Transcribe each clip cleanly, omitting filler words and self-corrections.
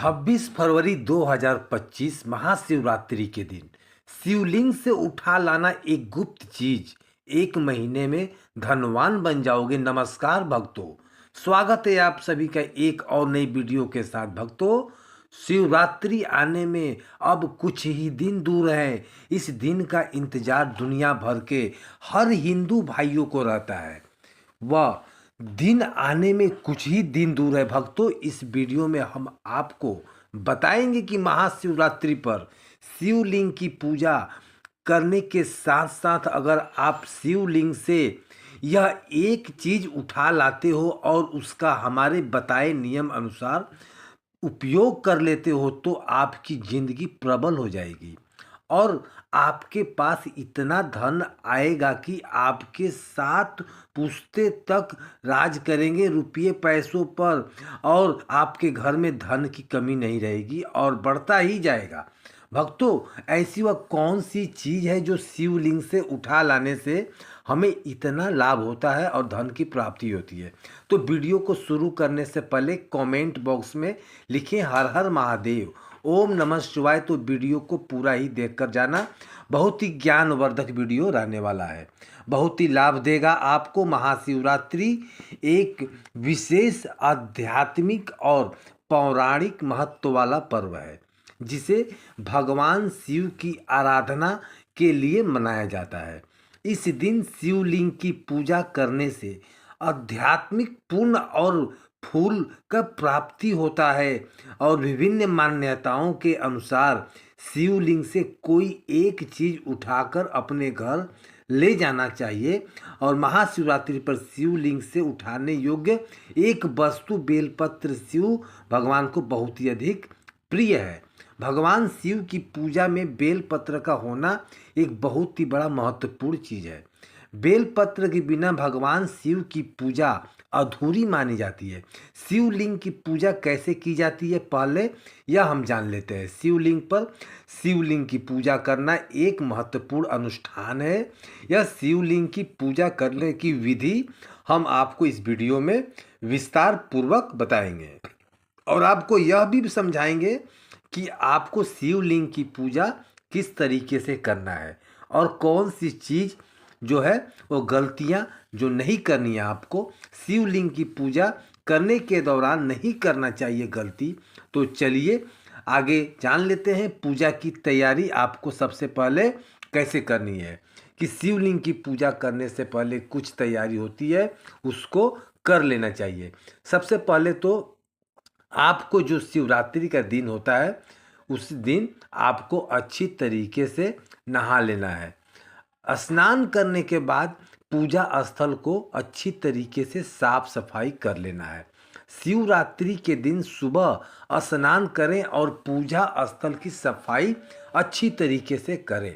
26 फरवरी 2025 महाशिवरात्रि के दिन शिवलिंग से उठा लाना एक गुप्त चीज। एक महीने में धनवान बन जाओगे। नमस्कार भक्तों, स्वागत है आप सभी का एक और नई वीडियो के साथ। भक्तों, शिवरात्रि आने में अब कुछ ही दिन दूर है। इस दिन का इंतजार दुनिया भर के हर हिंदू भाइयों को रहता है। वह दिन आने में कुछ ही दिन दूर है। भक्तों, इस वीडियो में हम आपको बताएंगे कि महाशिवरात्रि पर शिवलिंग की पूजा करने के साथ साथ अगर आप शिवलिंग से यह एक चीज उठा लाते हो और उसका हमारे बताए नियम अनुसार उपयोग कर लेते हो तो आपकी जिंदगी प्रबल हो जाएगी और आपके पास इतना धन आएगा कि आपके साथ पुश्ते तक राज करेंगे रुपये पैसों पर, और आपके घर में धन की कमी नहीं रहेगी और बढ़ता ही जाएगा। भक्तों, ऐसी वह कौन सी चीज़ है जो शिवलिंग से उठा लाने से हमें इतना लाभ होता है और धन की प्राप्ति होती है? तो वीडियो को शुरू करने से पहले कमेंट बॉक्स में लिखें हर हर महादेव, ओम नमः शिवाय। तो वीडियो को पूरा ही देखकर जाना, बहुत ही ज्ञानवर्धक वीडियो रहने वाला है, बहुत ही लाभ देगा आपको। महाशिवरात्रि एक विशेष आध्यात्मिक और पौराणिक महत्व वाला पर्व है जिसे भगवान शिव की आराधना के लिए मनाया जाता है। इस दिन शिवलिंग की पूजा करने से आध्यात्मिक पुण्य और फूल का प्राप्ति होता है और विभिन्न मान्यताओं के अनुसार शिवलिंग से कोई एक चीज उठाकर अपने घर ले जाना चाहिए। और महाशिवरात्रि पर शिवलिंग से उठाने योग्य एक वस्तु बेलपत्र शिव भगवान को बहुत ही अधिक प्रिय है। भगवान शिव की पूजा में बेलपत्र का होना एक बहुत ही बड़ा महत्वपूर्ण चीज है। बेलपत्र के बिना भगवान शिव की पूजा अधूरी मानी जाती है। शिवलिंग की पूजा कैसे की जाती है पहले यह हम जान लेते हैं। शिवलिंग की पूजा करना एक महत्वपूर्ण अनुष्ठान है। यह शिवलिंग की पूजा करने की विधि हम आपको इस वीडियो में विस्तार पूर्वक बताएंगे और आपको यह भी समझाएंगे कि आपको शिवलिंग की पूजा किस तरीके से करना है और कौन सी चीज़ जो है वो गलतियां जो नहीं करनी है आपको शिवलिंग की पूजा करने के दौरान नहीं करना चाहिए गलती। तो चलिए आगे जान लेते हैं पूजा की तैयारी आपको सबसे पहले कैसे करनी है। कि शिवलिंग की पूजा करने से पहले कुछ तैयारी होती है, उसको कर लेना चाहिए। सबसे पहले तो आपको जो शिवरात्रि का दिन होता है उस दिन आपको अच्छी तरीके से नहा लेना है। स्नान करने के बाद पूजा स्थल को अच्छी तरीके से साफ सफाई कर लेना है। शिवरात्रि के दिन सुबह स्नान करें और पूजा स्थल की सफाई अच्छी तरीके से करें।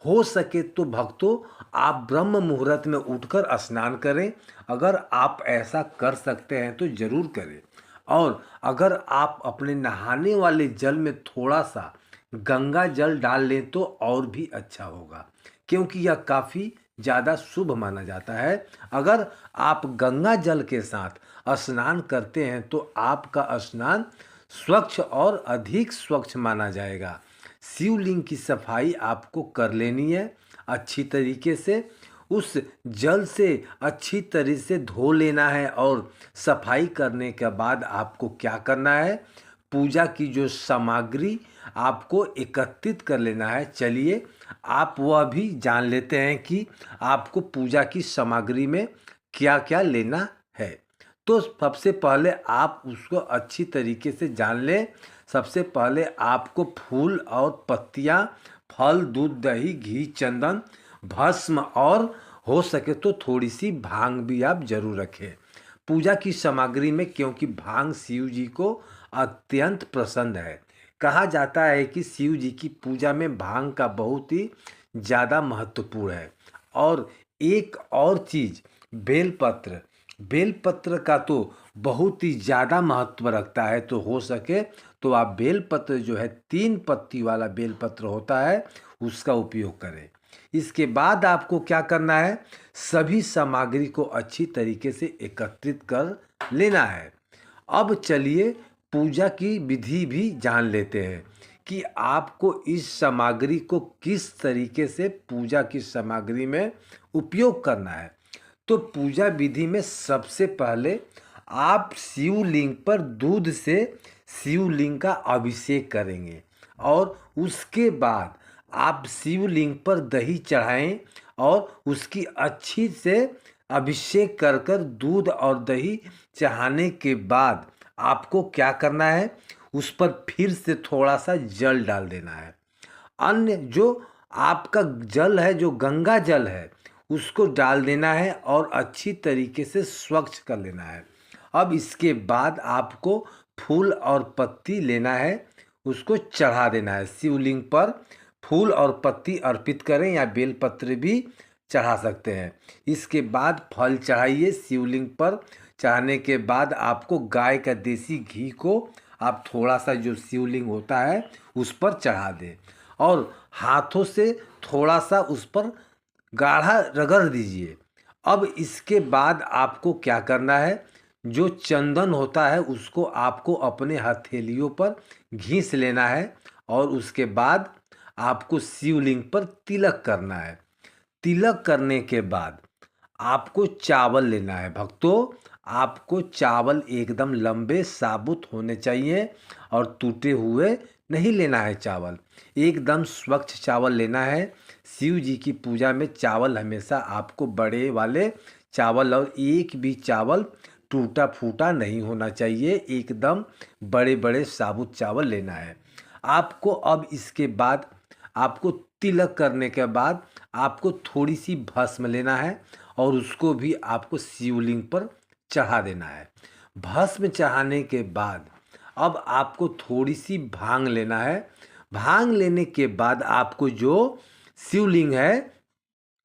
हो सके तो भक्तों आप ब्रह्म मुहूर्त में उठकर स्नान करें। अगर आप ऐसा कर सकते हैं तो जरूर करें। और अगर आप अपने नहाने वाले जल में थोड़ा सा गंगा जल डाल लें तो और भी अच्छा होगा, क्योंकि यह काफ़ी ज़्यादा शुभ माना जाता है। अगर आप गंगा जल के साथ स्नान करते हैं तो आपका स्नान स्वच्छ और अधिक स्वच्छ माना जाएगा। शिवलिंग की सफाई आपको कर लेनी है अच्छी तरीके से। उस जल से अच्छी तरह से धो लेना है और सफाई करने के बाद आपको क्या करना है, पूजा की जो सामग्री आपको एकत्रित कर लेना है। चलिए आप वह भी जान लेते हैं कि आपको पूजा की सामग्री में क्या क्या लेना है। तो सबसे पहले आप उसको अच्छी तरीके से जान लें। सबसे पहले आपको फूल और पत्तियां, फल, दूध, दही, घी, चंदन, भस्म और हो सके तो थोड़ी सी भांग भी आप जरूर रखें पूजा की सामग्री में, क्योंकि भांग शिव जी को अत्यंत पसंद है। कहा जाता है कि शिव जी की पूजा में भांग का बहुत ही ज़्यादा महत्वपूर्ण है। और एक और चीज़ बेलपत्र का तो बहुत ही ज़्यादा महत्व रखता है। तो हो सके तो आप बेलपत्र जो है 3 पत्ती वाला बेलपत्र होता है उसका उपयोग करें। इसके बाद आपको क्या करना है, सभी सामग्री को अच्छी तरीके से एकत्रित कर लेना है। अब चलिए पूजा की विधि भी जान लेते हैं कि आपको इस सामग्री को किस तरीके से पूजा की सामग्री में उपयोग करना है। तो पूजा विधि में सबसे पहले आप शिवलिंग पर दूध से शिवलिंग का अभिषेक करेंगे और उसके बाद आप शिवलिंग पर दही चढ़ाएं और उसकी अच्छी से अभिषेक कर कर दूध और दही चढ़ाने के बाद आपको क्या करना है, उस पर फिर से थोड़ा सा जल डाल देना है। अन्य जो आपका जल है, जो गंगा जल है, उसको डाल देना है और अच्छी तरीके से स्वच्छ कर लेना है। अब इसके बाद आपको फूल और पत्ती लेना है, उसको चढ़ा देना है शिवलिंग पर। फूल और पत्ती अर्पित करें या बेलपत्र भी चढ़ा सकते हैं। इसके बाद फल चढ़ाइए शिवलिंग पर। चढ़ाने के बाद आपको गाय का देसी घी को आप थोड़ा सा जो शिवलिंग होता है उस पर चढ़ा दें और हाथों से थोड़ा सा उस पर गाढ़ा रगड़ दीजिए। अब इसके बाद आपको क्या करना है, जो चंदन होता है उसको आपको अपने हथेलियों पर घिस लेना है और उसके बाद आपको शिवलिंग पर तिलक करना है। तिलक करने के बाद आपको चावल लेना है भक्तों। आपको चावल एकदम लंबे साबुत होने चाहिए और टूटे हुए नहीं लेना है। चावल एकदम स्वच्छ चावल लेना है। शिव जी की पूजा में चावल हमेशा आपको बड़े वाले चावल, और एक भी चावल टूटा फूटा नहीं होना चाहिए। एकदम बड़े बड़े साबुत चावल लेना है आपको। अब इसके बाद आपको तिलक करने के बाद आपको थोड़ी सी भस्म लेना है और उसको भी आपको शिवलिंग पर चढ़ा देना है। भस्म चढ़ाने के बाद अब आपको थोड़ी सी भांग लेना है। भांग लेने के बाद आपको जो शिवलिंग है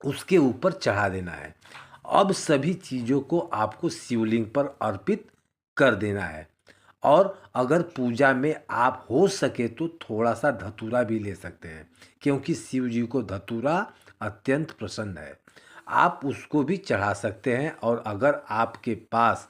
उसके ऊपर चढ़ा देना है। अब सभी चीज़ों को आपको शिवलिंग पर अर्पित कर देना है। और अगर पूजा में आप हो सके तो थोड़ा सा धतूरा भी ले सकते हैं, क्योंकि शिव जी को धतूरा अत्यंत पसंद है। आप उसको भी चढ़ा सकते हैं और अगर आपके पास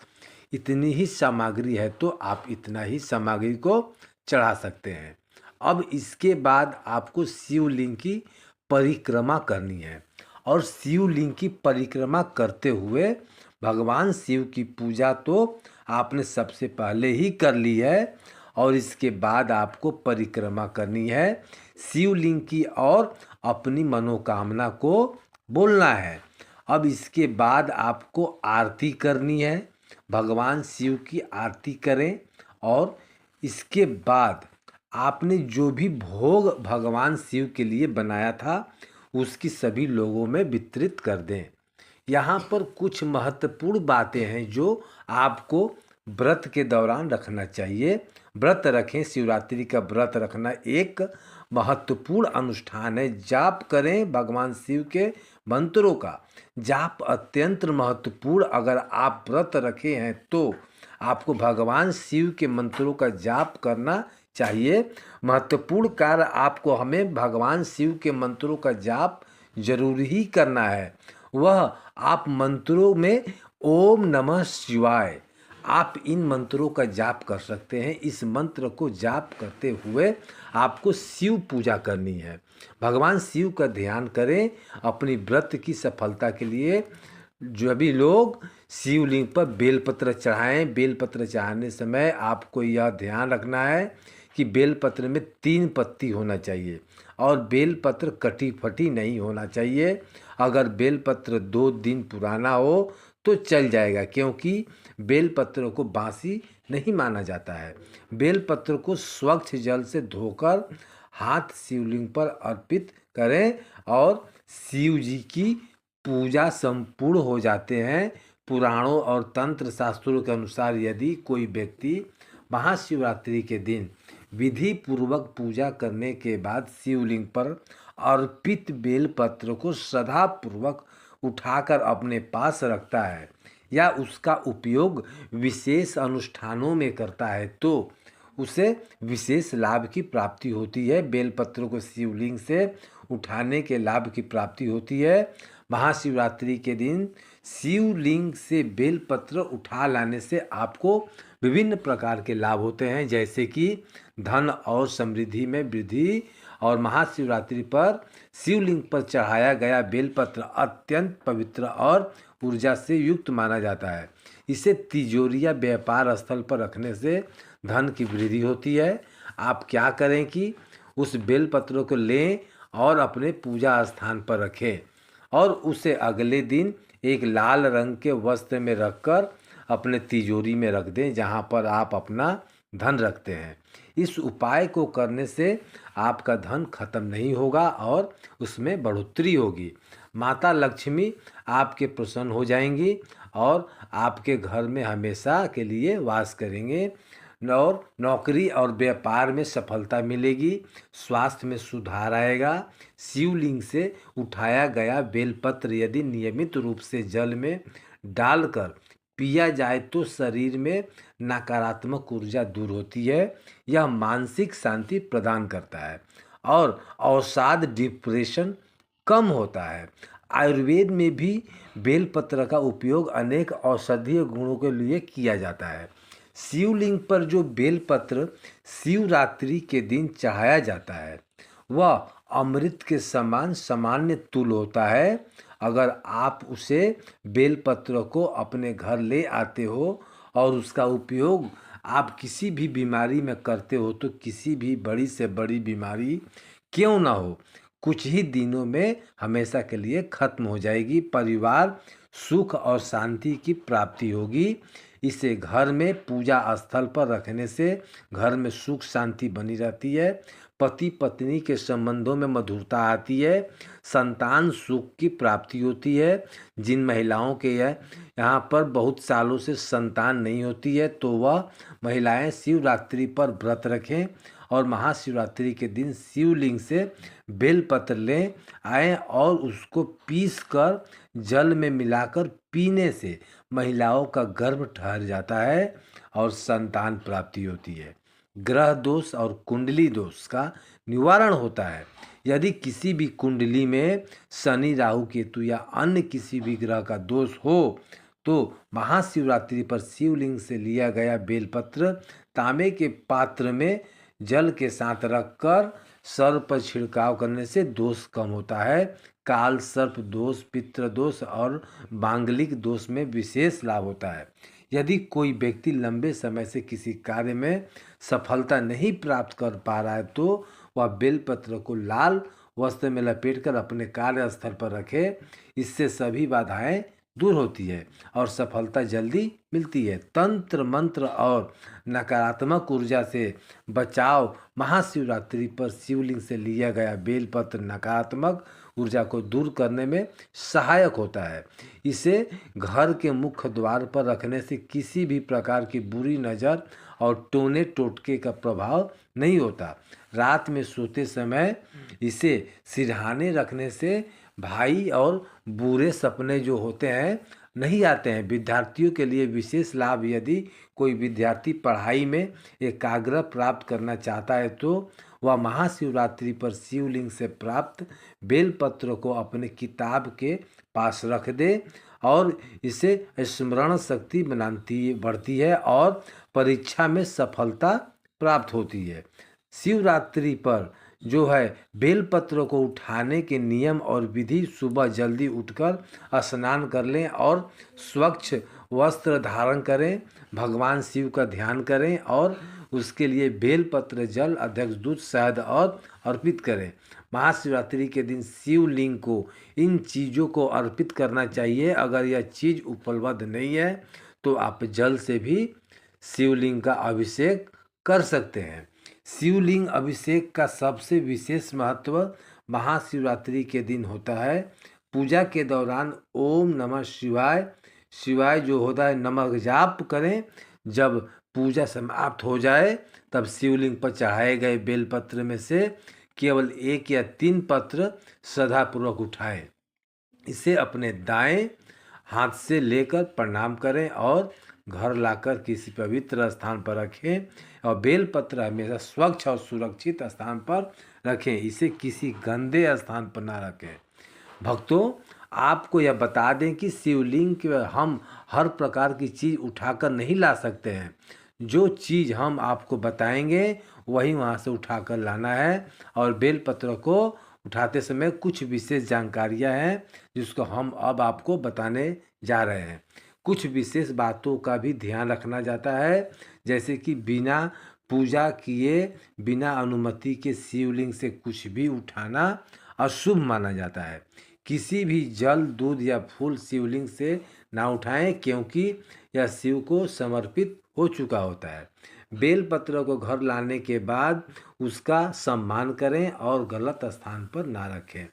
इतनी ही सामग्री है तो आप इतना ही सामग्री को चढ़ा सकते हैं। अब इसके बाद आपको शिवलिंग की परिक्रमा करनी है और शिवलिंग की परिक्रमा करते हुए भगवान शिव की पूजा तो आपने सबसे पहले ही कर ली है और इसके बाद आपको परिक्रमा करनी है शिवलिंग की और अपनी मनोकामना को बोलना है। अब इसके बाद आपको आरती करनी है, भगवान शिव की आरती करें और इसके बाद आपने जो भी भोग भगवान शिव के लिए बनाया था उसकी सभी लोगों में वितरित कर दें। यहाँ पर कुछ महत्वपूर्ण बातें हैं जो आपको व्रत के दौरान रखना चाहिए। व्रत रखें, शिवरात्रि का व्रत रखना एक महत्वपूर्ण अनुष्ठान है। जाप करें भगवान शिव के मंत्रों का। जाप अत्यंत महत्वपूर्ण, अगर आप व्रत रखे हैं तो आपको भगवान शिव के मंत्रों का जाप करना चाहिए। महत्वपूर्ण कार्य आपको हमें भगवान शिव के मंत्रों का जाप जरूर ही करना है। वह आप मंत्रों में ओम नमः शिवाय, आप इन मंत्रों का जाप कर सकते हैं। इस मंत्र को जाप करते हुए आपको शिव पूजा करनी है। भगवान शिव का ध्यान करें अपनी व्रत की सफलता के लिए। जो भी लोग शिवलिंग पर बेलपत्र चढ़ाएं, बेलपत्र चढ़ाने समय आपको यह ध्यान रखना है कि बेलपत्र में 3 पत्ती होना चाहिए और बेलपत्र कटी फटी नहीं होना चाहिए। अगर बेलपत्र 2 दिन पुराना हो तो चल जाएगा, क्योंकि बेलपत्र को बासी नहीं माना जाता है। बेलपत्र को स्वच्छ जल से धोकर हाथ शिवलिंग पर अर्पित करें और शिव जी की पूजा संपूर्ण हो जाते हैं। पुराणों और तंत्र शास्त्रों के अनुसार यदि कोई व्यक्ति महाशिवरात्रि के दिन विधि पूर्वक पूजा करने के बाद शिवलिंग पर अर्पित बेलपत्र को श्रद्धा पूर्वक उठाकर अपने पास रखता है या उसका उपयोग विशेष अनुष्ठानों में करता है तो उसे विशेष लाभ की प्राप्ति होती है। बेलपत्र को शिवलिंग से उठाने के लाभ की प्राप्ति होती है। महाशिवरात्रि के दिन शिवलिंग से बेलपत्र उठा लाने से आपको विभिन्न प्रकार के लाभ होते हैं, जैसे कि धन और समृद्धि में वृद्धि। और महाशिवरात्रि पर शिवलिंग पर चढ़ाया गया बेलपत्र अत्यंत पवित्र और ऊर्जा से युक्त माना जाता है। इसे तिजोरी या व्यापार स्थल पर रखने से धन की वृद्धि होती है। आप क्या करें कि उस बेलपत्र को लें और अपने पूजा स्थान पर रखें और उसे अगले दिन एक लाल रंग के वस्त्र में रखकर अपने तिजोरी में रख दें, जहाँ पर आप अपना धन रखते हैं। इस उपाय को करने से आपका धन खत्म नहीं होगा और उसमें बढ़ोतरी होगी। माता लक्ष्मी आपके प्रसन्न हो जाएंगी और आपके घर में हमेशा के लिए वास करेंगे और नौकरी और व्यापार में सफलता मिलेगी। स्वास्थ्य में सुधार आएगा। शिवलिंग से उठाया गया बेलपत्र यदि नियमित रूप से जल में डालकर पिया जाए तो शरीर में नकारात्मक ऊर्जा दूर होती है। यह मानसिक शांति प्रदान करता है और अवसाद डिप्रेशन कम होता है। आयुर्वेद में भी बेलपत्र का उपयोग अनेक औषधीय गुणों के लिए किया जाता है। शिवलिंग पर जो बेलपत्र शिवरात्रि के दिन चढ़ाया जाता है वह अमृत के समान सामान्य तुल्य होता है। अगर आप उसे बेलपत्र को अपने घर ले आते हो और उसका उपयोग आप किसी भी बीमारी में करते हो तो किसी भी बड़ी से बड़ी बीमारी क्यों ना हो, कुछ ही दिनों में हमेशा के लिए खत्म हो जाएगी। परिवार सुख और शांति की प्राप्ति होगी। इसे घर में पूजा स्थल पर रखने से घर में सुख शांति बनी रहती है। पति पत्नी के संबंधों में मधुरता आती है। संतान सुख की प्राप्ति होती है। जिन महिलाओं के यहाँ पर बहुत सालों से संतान नहीं होती है तो वह महिलाएं शिवरात्रि पर व्रत रखें और महाशिवरात्रि के दिन शिवलिंग से बेलपत्र लें आएँ और उसको पीस कर जल में मिलाकर पीने से महिलाओं का गर्भ ठहर जाता है और संतान प्राप्ति होती है। ग्रह दोष और कुंडली दोष का निवारण होता है। यदि किसी भी कुंडली में शनि राहु केतु या अन्य किसी भी ग्रह का दोष हो तो महाशिवरात्रि पर शिवलिंग से लिया गया बेलपत्र तांबे के पात्र में जल के साथ रखकर सर पर छिड़काव करने से दोष कम होता है। काल सर्प दोष, पितृ दोष और मांगलिक दोष में विशेष लाभ होता है। यदि कोई व्यक्ति लंबे समय से किसी कार्य में सफलता नहीं प्राप्त कर पा रहा है तो वह बेलपत्र को लाल वस्त्र में लपेटकर अपने कार्यस्थल पर रखे। इससे सभी बाधाएं दूर होती है और सफलता जल्दी मिलती है। तंत्र मंत्र और नकारात्मक ऊर्जा से बचाव। महाशिवरात्रि पर शिवलिंग से लिया गया बेलपत्र नकारात्मक ऊर्जा को दूर करने में सहायक होता है। इसे घर के मुख्य द्वार पर रखने से किसी भी प्रकार की बुरी नज़र और टोने टोटके का प्रभाव नहीं होता। रात में सोते समय इसे सिरहाने रखने से भाई और बुरे सपने जो होते हैं नहीं आते हैं। विद्यार्थियों के लिए विशेष लाभ। यदि कोई विद्यार्थी पढ़ाई में एकाग्रता प्राप्त करना चाहता है तो वह महाशिवरात्रि पर शिवलिंग से प्राप्त बेलपत्र को अपने किताब के पास रख दे और इसे स्मरण शक्ति बढ़ती है और परीक्षा में सफलता प्राप्त होती है। शिवरात्रि पर जो है बेलपत्र को उठाने के नियम और विधि: सुबह जल्दी उठकर स्नान कर लें और स्वच्छ वस्त्र धारण करें, भगवान शिव का ध्यान करें और उसके लिए बेलपत्र, जल, अध्यक्ष दूध, शहद और अर्पित करें। महाशिवरात्रि के दिन शिवलिंग को इन चीज़ों को अर्पित करना चाहिए। अगर यह चीज़ उपलब्ध नहीं है तो आप जल से भी शिवलिंग का अभिषेक कर सकते हैं। शिवलिंग अभिषेक का सबसे विशेष महत्व महाशिवरात्रि के दिन होता है। पूजा के दौरान ओम नमः शिवाय शिवाय जो होता है नमः जाप करें। जब पूजा समाप्त हो जाए तब शिवलिंग पर चढ़ाए गए बेलपत्र में से केवल 1 या 3 पत्र श्रद्धापूर्वक उठाएं। इसे अपने दाएं हाथ से लेकर प्रणाम करें और घर लाकर किसी पवित्र स्थान पर रखें और बेलपत्र हमेशा स्वच्छ और सुरक्षित स्थान पर रखें, इसे किसी गंदे स्थान पर ना रखें। भक्तों, आपको यह बता दें कि शिवलिंग के हम हर प्रकार की चीज़ उठाकर नहीं ला सकते हैं। जो चीज़ हम आपको बताएंगे वही वहाँ से उठाकर लाना है। और बेलपत्र को उठाते समय कुछ विशेष जानकारियाँ हैं जिसको हम अब आपको बताने जा रहे हैं। कुछ विशेष बातों का भी ध्यान रखना जाता है, जैसे कि बिना पूजा किए, बिना अनुमति के शिवलिंग से कुछ भी उठाना अशुभ माना जाता है। किसी भी जल, दूध या फूल शिवलिंग से ना उठाएं, क्योंकि यह शिव को समर्पित हो चुका होता है। बेलपत्र को घर लाने के बाद उसका सम्मान करें और गलत स्थान पर ना रखें।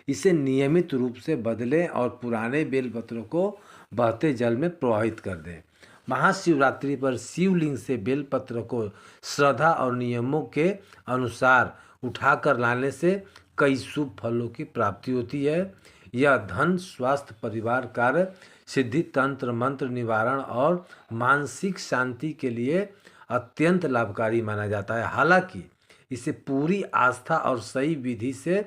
इसे नियमित रूप से बदलें और पुराने बेलपत्रों को बहते जल में प्रवाहित कर दें। महाशिवरात्रि पर शिवलिंग से बेलपत्र को श्रद्धा और नियमों के अनुसार उठाकर लाने से कई शुभ फलों की प्राप्ति होती है। यह धन, स्वास्थ्य, परिवार, कार्य सिद्धि, तंत्र मंत्र निवारण और मानसिक शांति के लिए अत्यंत लाभकारी माना जाता है। हालांकि इसे पूरी आस्था और सही विधि से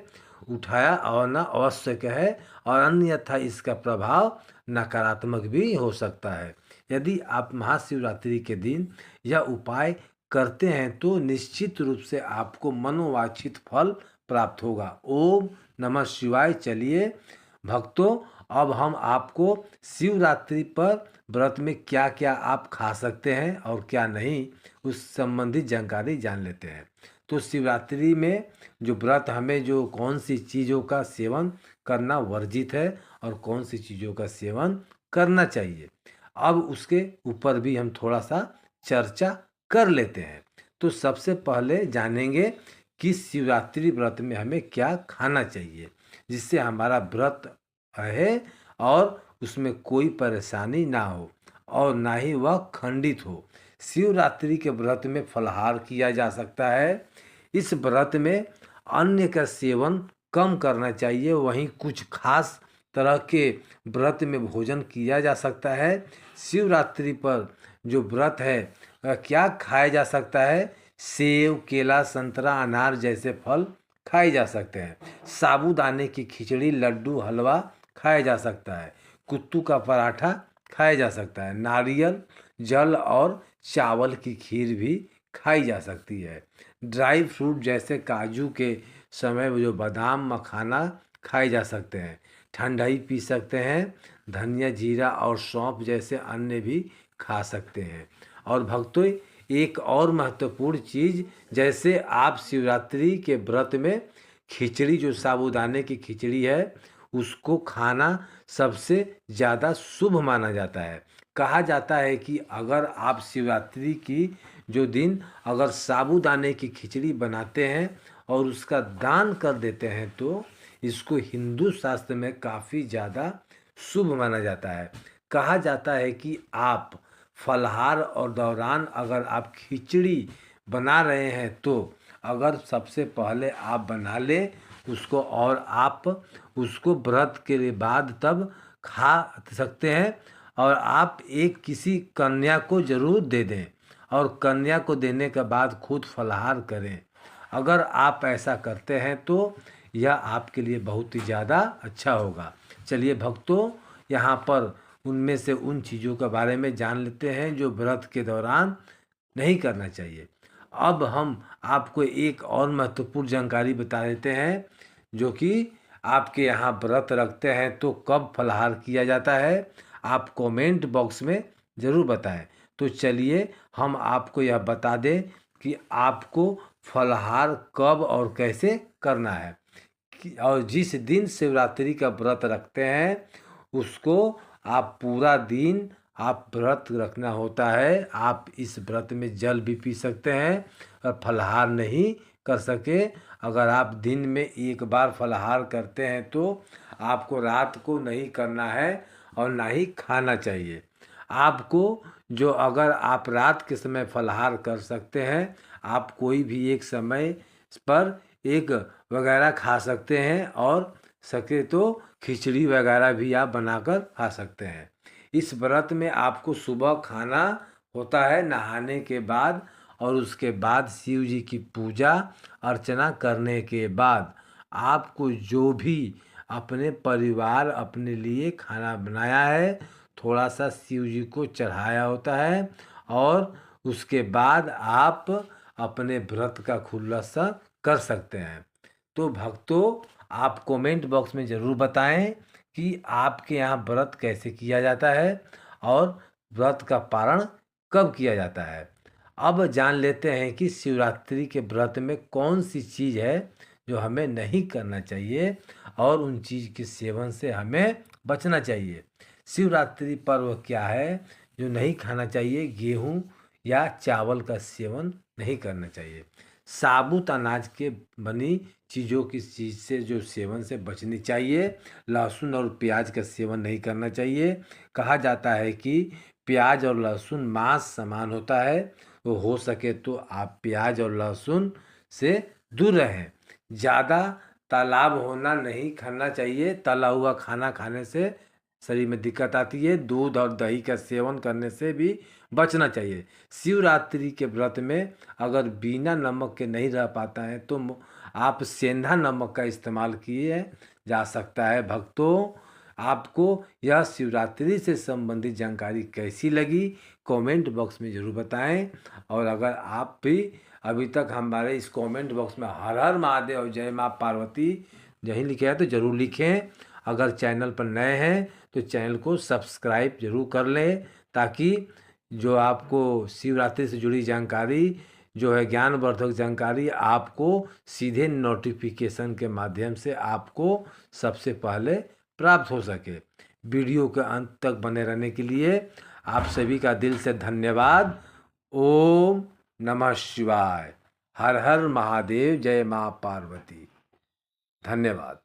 उठाया आना आवश्यक है और अन्यथा इसका प्रभाव नकारात्मक भी हो सकता है। यदि आप महाशिवरात्रि के दिन यह उपाय करते हैं तो निश्चित रूप से आपको मनोवांछित फल प्राप्त होगा। ओम नमः शिवाय। चलिए भक्तों, अब हम आपको शिवरात्रि पर व्रत में क्या क्या आप खा सकते हैं और क्या नहीं, उस संबंधित जानकारी जान लेते हैं। तो शिवरात्रि में जो व्रत हमें जो कौन सी चीज़ों का सेवन करना वर्जित है और कौन सी चीज़ों का सेवन करना चाहिए, अब उसके ऊपर भी हम थोड़ा सा चर्चा कर लेते हैं। तो सबसे पहले जानेंगे कि शिवरात्रि व्रत में हमें क्या खाना चाहिए जिससे हमारा व्रत रहे और उसमें कोई परेशानी ना हो और ना ही वह खंडित हो। शिवरात्रि के व्रत में फलाहार किया जा सकता है। इस व्रत में अन्न का सेवन कम करना चाहिए। वहीं कुछ खास तरह के व्रत में भोजन किया जा सकता है। शिवरात्रि पर जो व्रत है क्या खाया जा सकता है? सेब, केला, संतरा, अनार जैसे फल खाए जा सकते हैं। साबूदाने की खिचड़ी, लड्डू, हलवा खाया जा सकता है। कुत्तू का पराठा खाया जा सकता है। नारियल, जल और चावल की खीर भी खाई जा सकती है। ड्राई फ्रूट जैसे काजू के समय जो बादाम, मखाना खाए जा सकते हैं। ठंडाई पी सकते हैं। धनिया, जीरा और सौंफ जैसे अन्य भी खा सकते हैं। और भक्तों, एक और महत्वपूर्ण चीज़, जैसे आप शिवरात्रि के व्रत में खिचड़ी, जो साबूदाने की खिचड़ी है, उसको खाना सबसे ज़्यादा शुभ माना जाता है। कहा जाता है कि अगर आप शिवरात्रि की जो दिन अगर साबूदाने की खिचड़ी बनाते हैं और उसका दान कर देते हैं तो इसको हिंदू शास्त्र में काफ़ी ज़्यादा शुभ माना जाता है। कहा जाता है कि आप फलाहार और दौरान अगर आप खिचड़ी बना रहे हैं तो अगर सबसे पहले आप बना लें उसको और आप उसको व्रत के बाद तब खा सकते हैं। और आप एक किसी कन्या को ज़रूर दे दें और कन्या को देने के बाद खुद फलाहार करें। अगर आप ऐसा करते हैं तो यह आपके लिए बहुत ही ज़्यादा अच्छा होगा। चलिए भक्तों, यहाँ पर उनमें से उन चीज़ों के बारे में जान लेते हैं जो व्रत के दौरान नहीं करना चाहिए। अब हम आपको एक और महत्वपूर्ण जानकारी बता देते हैं, जो कि आपके यहाँ व्रत रखते हैं तो कब फलाहार किया जाता है, आप कमेंट बॉक्स में ज़रूर बताएं। तो चलिए हम आपको यह बता दें कि आपको फलाहार कब और कैसे करना है। और जिस दिन शिवरात्रि का व्रत रखते हैं उसको आप पूरा दिन आप व्रत रखना होता है। आप इस व्रत में जल भी पी सकते हैं और फलाहार नहीं कर सके, अगर आप दिन में एक बार फलाहार करते हैं तो आपको रात को नहीं करना है और ना ही खाना चाहिए। आपको जो अगर आप रात के समय फलाहार कर सकते हैं, आप कोई भी एक समय पर एक वगैरह खा सकते हैं और सके तो खिचड़ी वगैरह भी आप बनाकर खा सकते हैं। इस व्रत में आपको सुबह खाना होता है नहाने के बाद, और उसके बाद शिव जी की पूजा अर्चना करने के बाद आपको जो भी अपने परिवार अपने लिए खाना बनाया है थोड़ा सा शिव जी को चढ़ाया होता है, और उसके बाद आप अपने व्रत का खुलासा कर सकते हैं। तो भक्तों, आप कमेंट बॉक्स में ज़रूर बताएं कि आपके यहाँ व्रत कैसे किया जाता है और व्रत का पारण कब किया जाता है। अब जान लेते हैं कि शिवरात्रि के व्रत में कौन सी चीज़ है जो हमें नहीं करना चाहिए और उन चीज़ के सेवन से हमें बचना चाहिए। शिवरात्रि पर्व क्या है जो नहीं खाना चाहिए? गेहूँ या चावल का सेवन नहीं करना चाहिए। साबुत अनाज के बनी चीज़ों की चीज़ से जो सेवन से बचनी चाहिए। लहसुन और प्याज का सेवन नहीं करना चाहिए। कहा जाता है कि प्याज और लहसुन मांस समान होता है, वो हो सके तो आप प्याज और लहसुन से दूर रहें। ज़्यादा तालाब होना नहीं खाना चाहिए। तला हुआ खाना खाने से शरीर में दिक्कत आती है। दूध और दही का सेवन करने से भी बचना चाहिए। शिवरात्रि के व्रत में अगर बिना नमक के नहीं रह पाता है तो आप सेंधा नमक का इस्तेमाल किए जा सकता है। भक्तों, आपको यह शिवरात्रि से संबंधित जानकारी कैसी लगी कमेंट बॉक्स में ज़रूर बताएं। और अगर आप भी अभी तक हमारे इस कमेंट बॉक्स में हर हर महादेव और जय माँ पार्वती यही लिखे हैं तो ज़रूर लिखें। अगर चैनल पर नए हैं तो चैनल को सब्सक्राइब जरूर कर लें, ताकि जो आपको शिवरात्रि से जुड़ी जानकारी जो है ज्ञानवर्धक जानकारी आपको सीधे नोटिफिकेशन के माध्यम से आपको सबसे पहले प्राप्त हो सके। वीडियो के अंत तक बने रहने के लिए आप सभी का दिल से धन्यवाद। ओम नमः शिवाय। हर हर महादेव। जय माँ पार्वती। धन्यवाद।